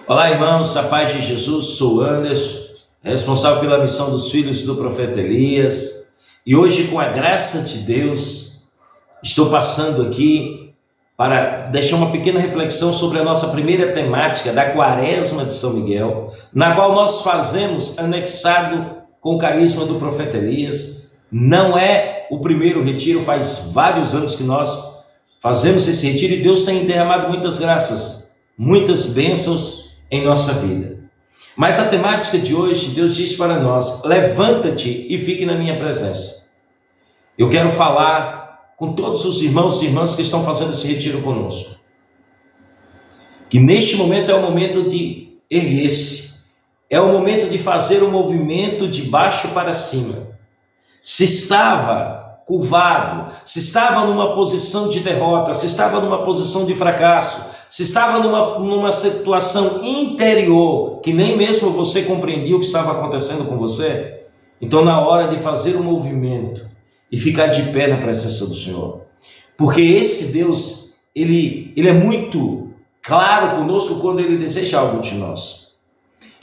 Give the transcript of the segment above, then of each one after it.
Olá, irmãos, a paz de Jesus. Sou Anderson, responsável pela missão dos filhos do profeta Elias, e hoje, com a graça de Deus, estou passando aqui para deixar uma pequena reflexão sobre a nossa primeira temática da Quaresma de São Miguel, na qual nós fazemos anexado com o carisma do profeta Elias. Não é o primeiro retiro, faz vários anos que nós fazemos esse retiro e Deus tem derramado muitas graças, muitas bênçãos em nossa vida. Mas a temática de hoje, Deus diz para nós: levanta-te e fique na minha presença. Eu quero falar com todos os irmãos e irmãs que estão fazendo esse retiro conosco, que neste momento é o momento de erguer-se, é o momento de fazer o movimento de baixo para cima. Se estava curvado, se estava numa posição de derrota, se estava numa posição de fracasso, se estava numa situação interior que nem mesmo você compreendia o que estava acontecendo com você, então na hora de fazer o movimento e ficar de pé na presença do Senhor, porque esse Deus, ele é muito claro conosco quando ele deseja algo de nós.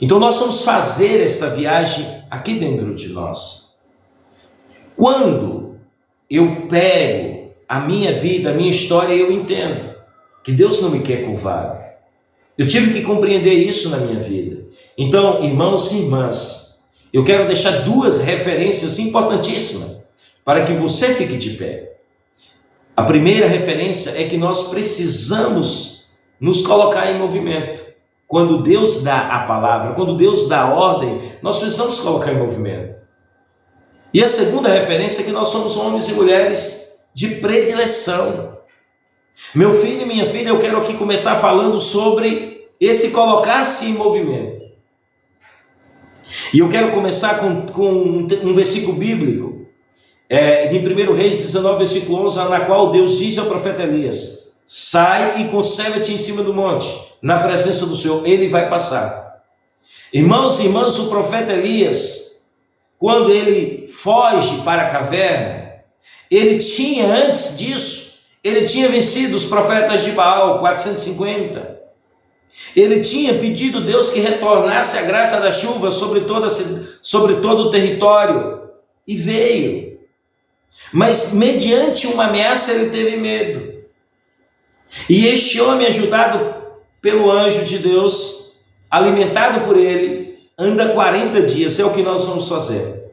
Então nós vamos fazer esta viagem aqui dentro de nós. Quando eu pego a minha vida, a minha história, eu entendo que Deus não me quer curvado. Eu tive que compreender isso na minha vida. Então, irmãos e irmãs, eu quero deixar duas referências importantíssimas para que você fique de pé. A primeira referência é que nós precisamos nos colocar em movimento. Quando Deus dá a palavra, quando Deus dá a ordem, nós precisamos colocar em movimento. E a segunda referência é que nós somos homens e mulheres de predileção. Meu filho e minha filha, eu quero aqui começar falando sobre esse colocar-se em movimento. E eu quero começar com um versículo bíblico, de 1 Reis 19, versículo 11, na qual Deus diz ao profeta Elias: sai e conserva-te em cima do monte, na presença do Senhor, ele vai passar. Irmãos e irmãs, o profeta Elias, quando ele foge para a caverna, ele tinha, antes disso, ele tinha vencido os profetas de Baal, 450. Ele tinha pedido a Deus que retornasse a graça da chuva sobre todo o território, e veio. Mas mediante uma ameaça ele teve medo. E este homem, ajudado pelo anjo de Deus, alimentado por ele, anda 40 dias, é o que nós vamos fazer.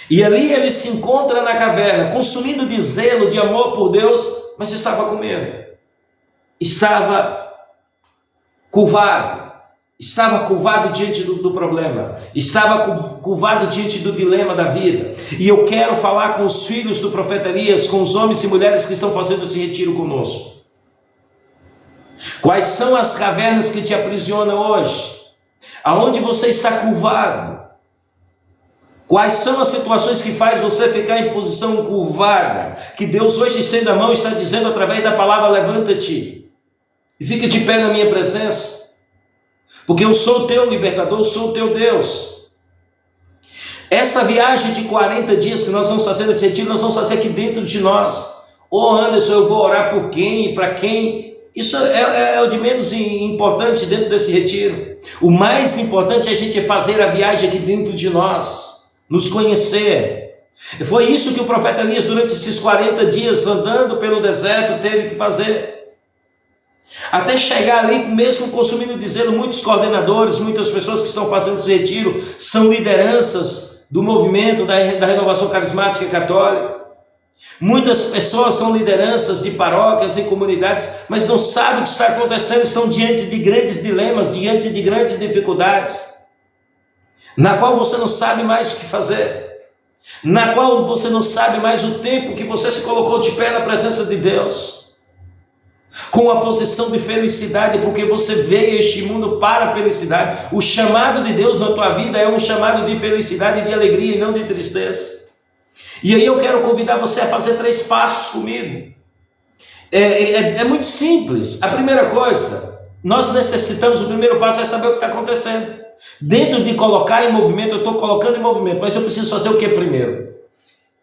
E ali ele se encontra na caverna, consumido de zelo, de amor por Deus, mas estava com medo. Estava curvado diante do problema, estava curvado diante do dilema da vida. E eu quero falar com os filhos do profeta Elias, com os homens e mulheres que estão fazendo esse retiro conosco. Quais são as cavernas que te aprisionam hoje? Aonde você está curvado? Quais são as situações que faz você ficar em posição curvada? Que Deus hoje, estende a mão, está dizendo através da palavra: levanta-te e fica de pé na minha presença, porque eu sou o teu libertador, eu sou o teu Deus. Essa viagem de 40 dias que nós vamos fazer nesse retiro, nós vamos fazer aqui dentro de nós. Anderson, eu vou orar por quem e para quem? Isso é o de menos importante dentro desse retiro. O mais importante é a gente fazer a viagem aqui dentro de nós, nos conhecer. Foi isso que o profeta Elias, durante esses 40 dias andando pelo deserto, teve que fazer. Até chegar ali, mesmo consumindo de zelo, muitos coordenadores, muitas pessoas que estão fazendo esse retiro, são lideranças do movimento da renovação carismática católica. Muitas pessoas são lideranças de paróquias e comunidades, mas não sabem o que está acontecendo, estão diante de grandes dilemas, diante de grandes dificuldades, na qual você não sabe mais o que fazer, na qual você não sabe mais o tempo que você se colocou de pé na presença de Deus, com a posição de felicidade, porque você veio a este mundo para a felicidade. O chamado de Deus na tua vida é um chamado de felicidade e de alegria, e não de tristeza. E aí eu quero convidar você a fazer 3 passos comigo. É muito simples. A primeira coisa, nós necessitamos, o primeiro passo é saber o que está acontecendo. Dentro de colocar em movimento, eu estou colocando em movimento, mas eu preciso fazer o que primeiro?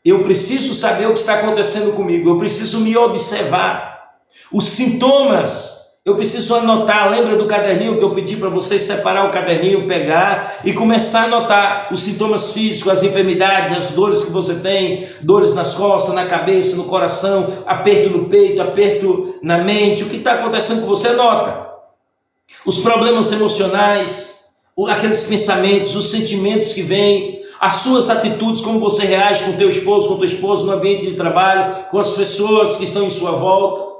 Eu preciso saber o que está acontecendo comigo, eu preciso me observar. Os sintomas Eu preciso anotar. Lembra do caderninho que eu pedi para vocês separar o caderninho, pegar e começar a anotar os sintomas físicos, as enfermidades, as dores que você tem, dores nas costas, na cabeça, no coração, aperto no peito, aperto na mente, o que está acontecendo com você, anota. Os problemas emocionais, aqueles pensamentos, os sentimentos que vêm, as suas atitudes, como você reage com teu esposo, com tua esposa no ambiente de trabalho, com as pessoas que estão em sua volta.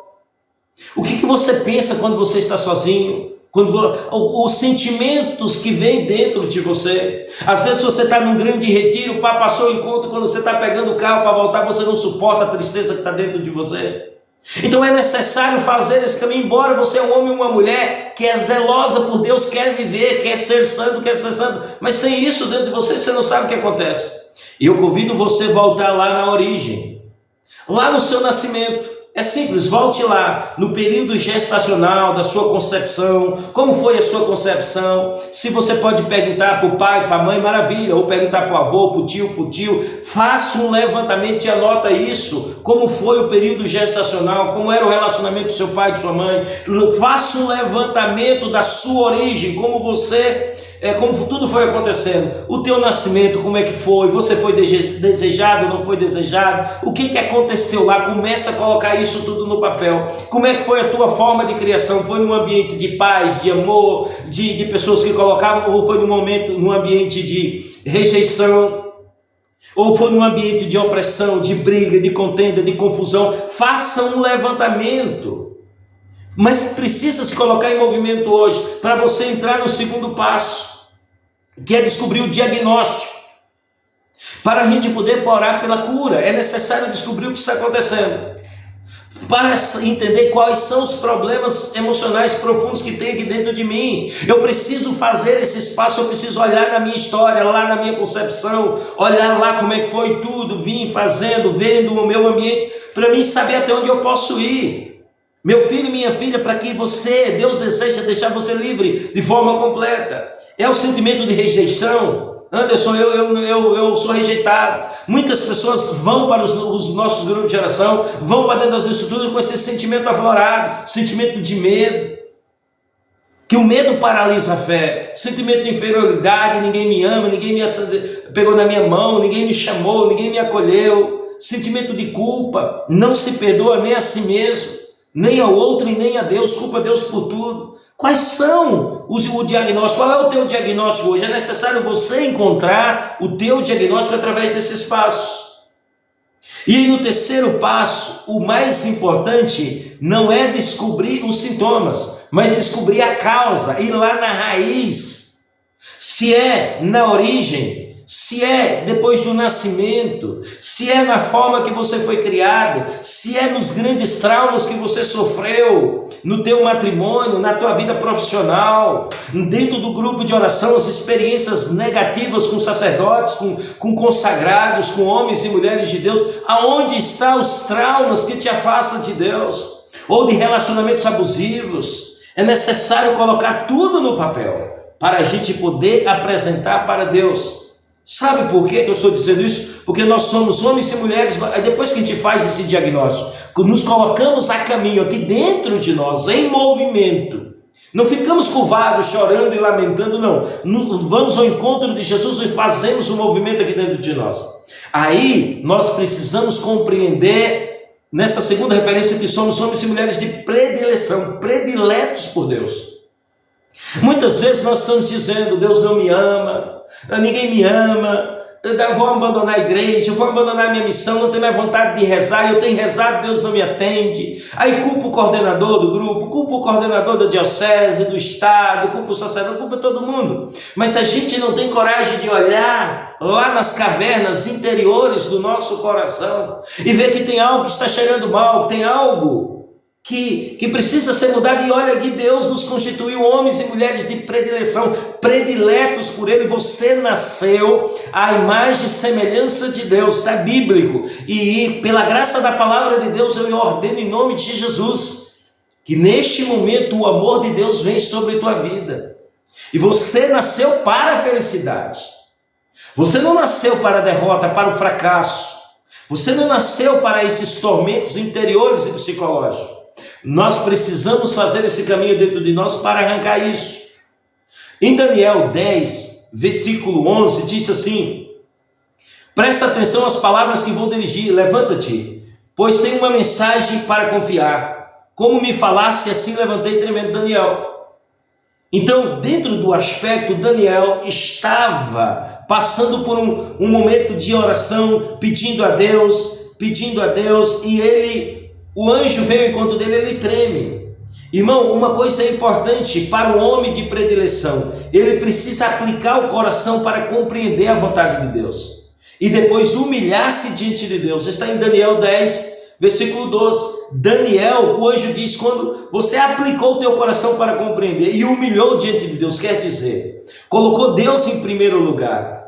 O que você pensa quando você está sozinho? Os sentimentos que vêm dentro de você. Às vezes você está num grande retiro, passou o encontro, quando você está pegando o carro para voltar, você não suporta a tristeza que está dentro de você. Então é necessário fazer esse caminho, embora você é um homem ou uma mulher que é zelosa por Deus, quer viver, quer ser santo, mas sem isso dentro de você, você não sabe o que acontece. E eu convido você a voltar lá na origem, lá no seu nascimento. É simples, volte lá no período gestacional da sua concepção, como foi a sua concepção. Se você pode perguntar para o pai, para a mãe, maravilha, ou perguntar para o avô, para o tio, faça um levantamento e anota isso, como foi o período gestacional, como era o relacionamento do seu pai e de sua mãe. Faça um levantamento da sua origem, como tudo foi acontecendo, o teu nascimento, como é que foi, você foi desejado ou não foi desejado, o que aconteceu lá, começa a colocar isso tudo no papel. Como é que foi a tua forma de criação? Foi num ambiente de paz, de amor, de pessoas que colocavam, ou foi num ambiente de rejeição, ou foi num ambiente de opressão, de briga, de contenda, de confusão? Faça um levantamento. Mas precisa se colocar em movimento hoje, para você entrar no segundo passo, que é descobrir o diagnóstico. Para a gente poder orar pela cura, é necessário descobrir o que está acontecendo. Para entender quais são os problemas emocionais profundos que tem aqui dentro de mim. Eu preciso fazer esse espaço, eu preciso olhar na minha história, lá na minha concepção, olhar lá como é que foi tudo, vim fazendo, vendo o meu ambiente, para mim saber até onde eu posso ir. Meu filho e minha filha, para que Deus deseja deixar você livre de forma completa. É o sentimento de rejeição. Anderson, eu sou rejeitado. Muitas pessoas vão para os nossos grupos de oração, vão para dentro das estruturas com esse sentimento aflorado, sentimento de medo. Que o medo paralisa a fé. Sentimento de inferioridade, ninguém me ama, ninguém me pegou na minha mão, ninguém me chamou, ninguém me acolheu. Sentimento de culpa, não se perdoa nem a si mesmo, nem ao outro e nem a Deus, culpa a Deus por tudo. Quais são o diagnóstico? Qual é o teu diagnóstico hoje? É necessário você encontrar o teu diagnóstico através desses passos. E aí, no terceiro passo, o mais importante não é descobrir os sintomas, mas descobrir a causa, ir lá na raiz. Se é na origem, se é depois do nascimento, se é na forma que você foi criado, se é nos grandes traumas que você sofreu, no teu matrimônio, na tua vida profissional, dentro do grupo de oração, as experiências negativas com sacerdotes, com consagrados, com homens e mulheres de Deus, aonde estão os traumas que te afastam de Deus, ou de relacionamentos abusivos? É necessário colocar tudo no papel, para a gente poder apresentar para Deus. Sabe por que eu estou dizendo isso? Porque nós somos homens e mulheres, depois que a gente faz esse diagnóstico, nos colocamos a caminho aqui dentro de nós, em movimento. Não ficamos curvados, chorando e lamentando, não. Vamos ao encontro de Jesus e fazemos um movimento aqui dentro de nós. Aí nós precisamos compreender, nessa segunda referência, que somos homens e mulheres de predileção, prediletos por Deus. Muitas vezes nós estamos dizendo: Deus não me ama, ninguém me ama, eu vou abandonar a igreja, eu vou abandonar a minha missão, não tenho mais vontade de rezar, eu tenho rezado, Deus não me atende. Aí culpa o coordenador do grupo, culpa o coordenador da diocese, do estado, culpa o sacerdote, culpa todo mundo. Mas a gente não tem coragem de olhar lá nas cavernas interiores do nosso coração e ver que tem algo que está cheirando mal, que tem algo que precisa ser mudado. E olha que Deus nos constituiu homens e mulheres de predileção, prediletos por Ele. Você nasceu à imagem e semelhança de Deus, está bíblico. E pela graça da palavra de Deus, eu ordeno em nome de Jesus, que neste momento o amor de Deus vem sobre a tua vida. E você nasceu para a felicidade. Você não nasceu para a derrota, para o fracasso. Você não nasceu para esses tormentos interiores e psicológicos. Nós precisamos fazer esse caminho dentro de nós para arrancar isso. Em Daniel 10, versículo 11, diz assim: presta atenção às palavras que vou dirigir. Levanta-te, pois tenho uma mensagem para confiar. Como me falasse, assim levantei tremendo. Daniel. Então, dentro do aspecto, Daniel estava passando por um momento de oração, pedindo a Deus, e o anjo veio ao encontro dele, ele treme. Irmão, uma coisa é importante para o homem de predileção: ele precisa aplicar o coração para compreender a vontade de Deus, e depois humilhar-se diante de Deus. Está em Daniel 10, versículo 12. Daniel, o anjo diz, quando você aplicou o teu coração para compreender e humilhou diante de Deus, quer dizer, colocou Deus em primeiro lugar,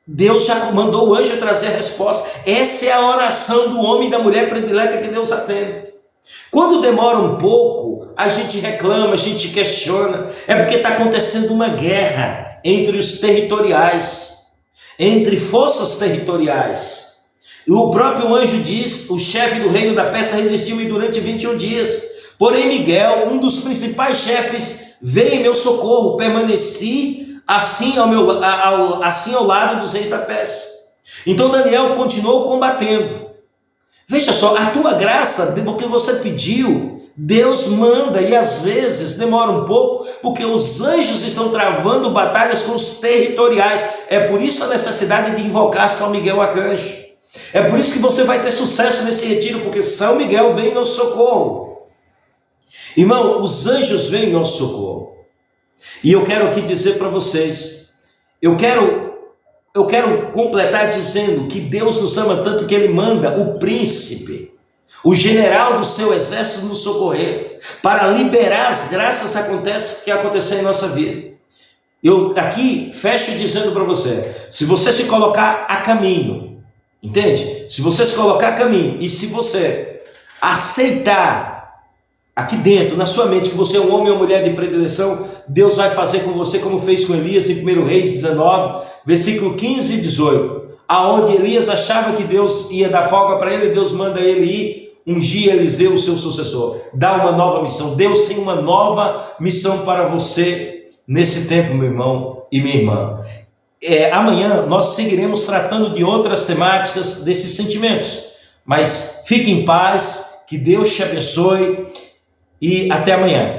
Deus já mandou o anjo trazer a resposta. Essa é a oração do homem e da mulher predileta que Deus atende. Quando demora um pouco, a gente reclama, a gente questiona, é porque está acontecendo uma guerra entre os territoriais, entre forças territoriais. O próprio anjo diz: o chefe do reino da Pérsia resistiu-me durante 21 dias. Porém Miguel, um dos principais chefes, veio em meu socorro. Permaneci assim ao lado dos reis da Pérsia. Então Daniel continuou combatendo. Veja só, a tua graça, porque você pediu, Deus manda, e às vezes demora um pouco, porque os anjos estão travando batalhas com os territoriais. É por isso a necessidade de invocar São Miguel Arcanjo. É por isso que você vai ter sucesso nesse retiro, porque São Miguel vem em nosso socorro. Irmão, os anjos vêm em nosso socorro. E eu quero aqui dizer para vocês, eu quero completar dizendo que Deus nos ama tanto que Ele manda o príncipe, o general do seu exército nos socorrer, para liberar as graças que acontecem em nossa vida. Eu aqui fecho dizendo para você, se você se colocar a caminho, entende? Se você se colocar a caminho e se você aceitar aqui dentro, na sua mente, que você é um homem ou mulher de predileção, Deus vai fazer com você como fez com Elias em 1 Reis 19, versículo 15 e 18, aonde Elias achava que Deus ia dar folga para ele, Deus manda ele ir ungir Eliseu, o seu sucessor, dá uma nova missão. Deus tem uma nova missão para você nesse tempo, meu irmão e minha irmã. Amanhã nós seguiremos tratando de outras temáticas desses sentimentos, mas fique em paz, que Deus te abençoe e até amanhã.